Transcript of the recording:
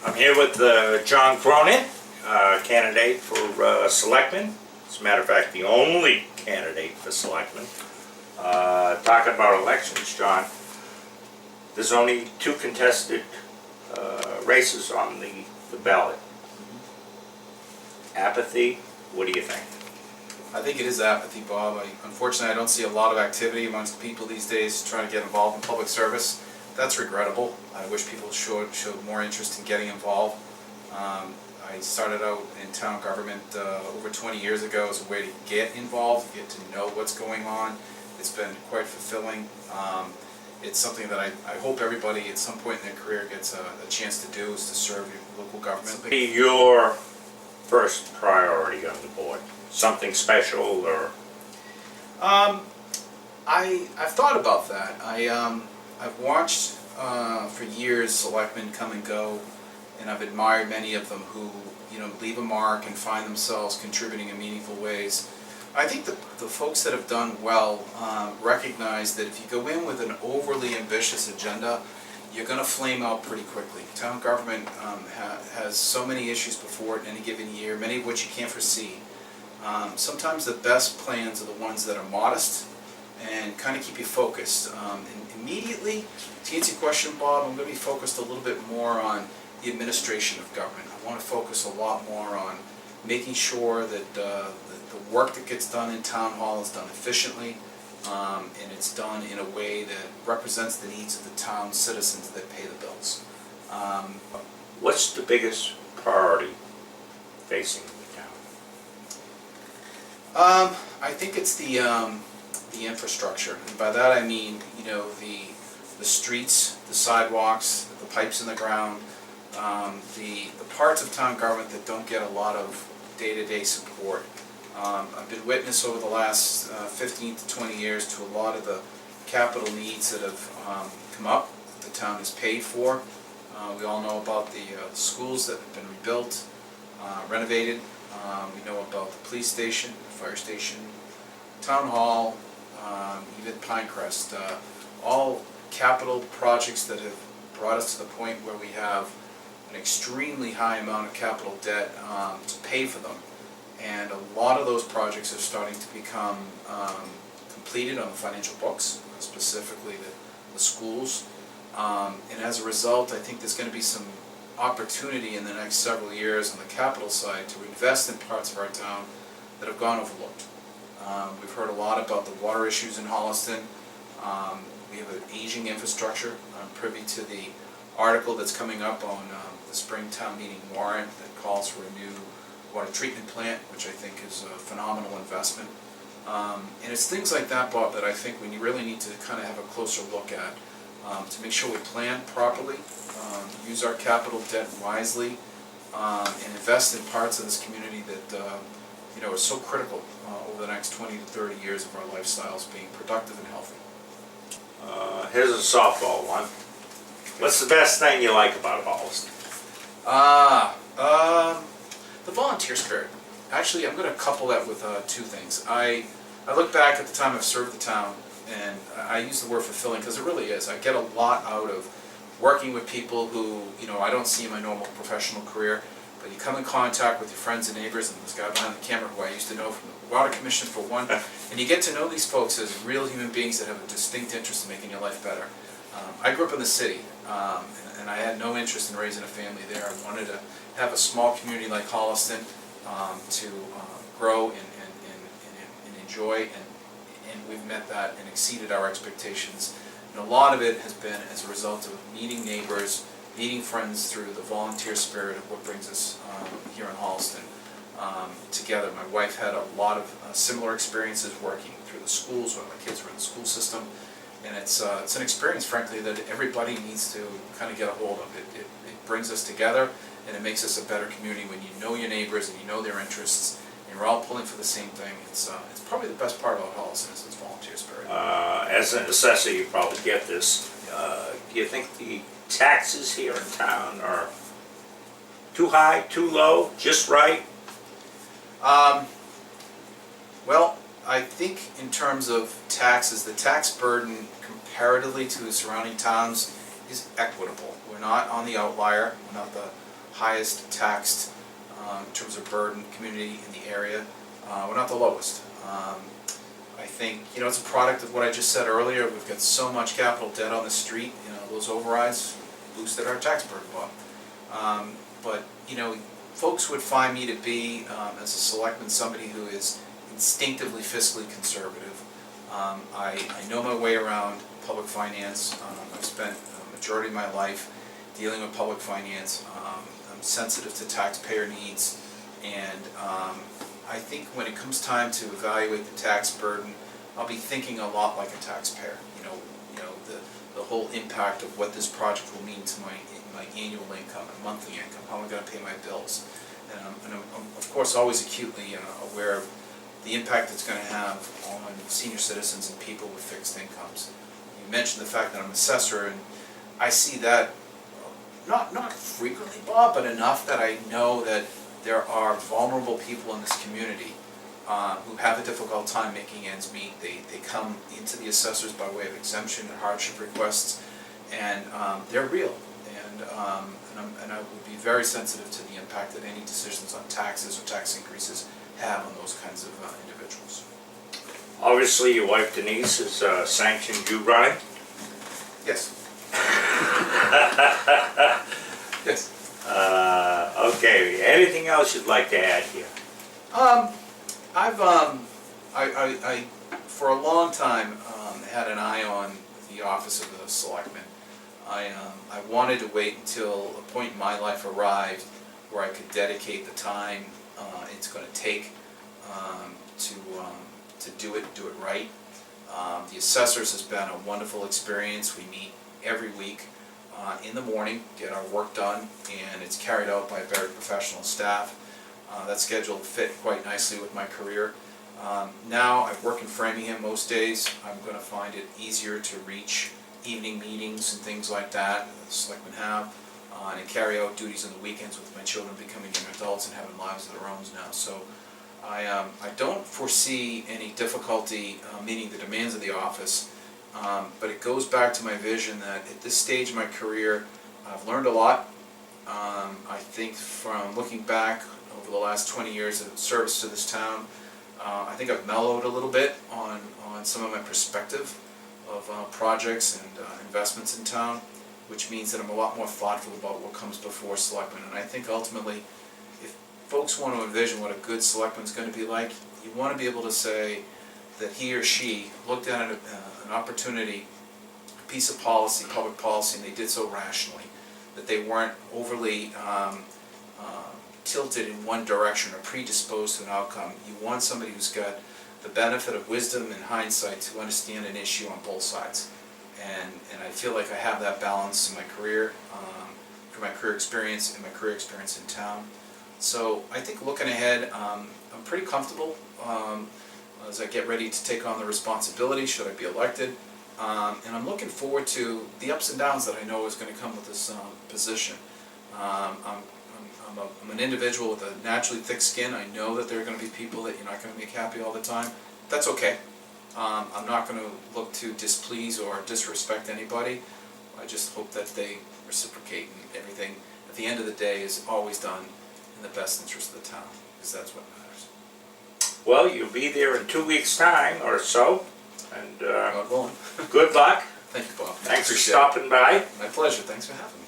I'm here with John Cronin, candidate for selectman. As a matter of fact, the only candidate for selectman. Talking about elections, John, there's only two contested races on the ballot. Apathy, what do you think? I think it is apathy, Bob. Unfortunately, I don't see a lot of activity amongst people these days trying to get involved in public service. That's regrettable. I wish people showed more interest in getting involved. I started out in town government over 20 years ago as a way to get involved, get to know what's going on. It's been quite fulfilling. It's something that I hope everybody at some point in their career gets a chance to do, is to serve your local government. Be your first priority on the board? Something special, or? I've thought about that. I've watched for years selectmen come and go, and I've admired many of them who leave a mark and find themselves contributing in meaningful ways. I think the folks that have done well recognize that if you go in with an overly ambitious agenda, you're going to flame out pretty quickly. Town government has so many issues before it in any given year, many of which you can't foresee. Sometimes the best plans are the ones that are modest and kind of keep you focused. And immediately, to answer your question, Bob, I'm going to be focused a little bit more on the administration of government. I want to focus a lot more on making sure that the work that gets done in town hall is done efficiently, and it's done in a way that represents the needs of the town citizens that pay the bills. What's the biggest priority facing the town? I think it's the infrastructure, and by that I mean the streets, the sidewalks, the pipes in the ground, the parts of town government that don't get a lot of day-to-day support. I've been witness over the last 15 to 20 years to a lot of the capital needs that have come up, that the town has paid for. We all know about the schools that have been rebuilt, renovated. We know about the police station, fire station, town hall, even Pinecrest. All capital projects that have brought us to the point where we have an extremely high amount of capital debt to pay for them. And a lot of those projects are starting to become completed on the financial books, specifically the schools. And as a result, I think there's going to be some opportunity in the next several years on the capital side to invest in parts of our town that have gone overlooked. We've heard a lot about the water issues in Holliston. We have an aging infrastructure. I'm privy to the article that's coming up on the spring town meeting warrant that calls for a new water treatment plant, which I think is a phenomenal investment. And it's things like that, Bob, that I think we really need to kind of have a closer look at to make sure we plan properly, use our capital debt wisely, and invest in parts of this community that are so critical over the next 20 to 30 years of our lifestyles being productive and healthy. Here's a softball one. What's the best thing you like about Holliston? The volunteer spirit. Actually, I'm going to couple that with two things. I look back at the time I've served the town, and I use the word fulfilling because it really is. I get a lot out of working with people who, I don't see in my normal professional career, but you come in contact with your friends and neighbors, and this guy behind the camera who I used to know from the Water Commission for one, and you get to know these folks as real human beings that have a distinct interest in making your life better. I grew up in the city, and I had no interest in raising a family there. I wanted to have a small community like Holliston to grow and enjoy, and we've met that and exceeded our expectations. And a lot of it has been as a result of meeting neighbors, meeting friends through the volunteer spirit of what brings us here in Holliston together. My wife had a lot of similar experiences working through the schools when my kids were in the school system, and it's an experience, frankly, that everybody needs to kind of get a hold of. It brings us together, and it makes us a better community when you know your neighbors and you know their interests, and we're all pulling for the same thing. It's probably the best part about Holliston is its volunteer spirit. As a necessity, you probably get this. Do you think the taxes here in town are too high, too low, just right? Well, I think in terms of taxes, the tax burden comparatively to the surrounding towns is equitable. We're not on the outlier. We're not the highest taxed in terms of burden community in the area. We're not the lowest. I think, you know, it's a product of what I just said earlier. We've got so much capital debt on the street, you know, those overrides boosted our tax burden up. But, you know, folks would find me to be, as a selectman, somebody who is instinctively fiscally conservative. I know my way around public finance. I've spent a majority of my life dealing with public finance. I'm sensitive to taxpayer needs, and I think when it comes time to evaluate the tax burden, I'll be thinking a lot like a taxpayer. You know the whole impact of what this project will mean to my annual income and monthly income. How am I going to pay my bills? And I'm of course always acutely aware of the impact it's going to have on senior citizens and people with fixed incomes. You mentioned the fact that I'm an assessor, and I see that not frequently, Bob, but enough that I know that there are vulnerable people in this community who have a difficult time making ends meet. They come into the assessors by way of exemption and hardship requests, and they're real. And I would be very sensitive to the impact that any decisions on taxes or tax increases have on those kinds of individuals. Obviously, your wife Denise has sanctioned you running. Yes. Yes. Okay, anything else you'd like to add here? I for a long time had an eye on the office of the selectman. I wanted to wait until a point in my life arrived where I could dedicate the time it's going to take to do it right. The assessors has been a wonderful experience. We meet every week in the morning, get our work done, and it's carried out by a very professional staff. That schedule fit quite nicely with my career. Now I work in Framingham most days. I'm going to find it easier to reach evening meetings and things like that the selectmen have, and carry out duties on the weekends with my children becoming young adults and having lives of their own now. So I don't foresee any difficulty meeting the demands of the office, but it goes back to my vision that at this stage of my career I've learned a lot. I think from looking back over the last 20 years of service to this town, I think I've mellowed a little bit on some of my perspective of projects and investments in town, which means that I'm a lot more thoughtful about what comes before selectmen. And I think ultimately, if folks want to envision what a good selectman's going to be like, you want to be able to say that he or she looked at an opportunity, a piece of policy, public policy, and they did so rationally, that they weren't overly tilted in one direction or predisposed to an outcome. You want somebody who's got the benefit of wisdom and hindsight to understand an issue on both sides. And I feel like I have that balance in my career, through my career experience and my career experience in town. So I think looking ahead, I'm pretty comfortable as I get ready to take on the responsibility should I be elected. And I'm looking forward to the ups and downs that I know is going to come with this position. I'm an individual with a naturally thick skin. I know that there are going to be people that you're not going to make happy all the time. That's okay. I'm not going to look to displease or disrespect anybody. I just hope that they reciprocate, and everything at the end of the day is always done in the best interest of the town, because that's what matters. Well, you'll be there in 2 weeks' time or so, and God willing. good luck. Thank you, Bob. Thanks for Appreciate it. stopping by. My pleasure. Thanks for having me.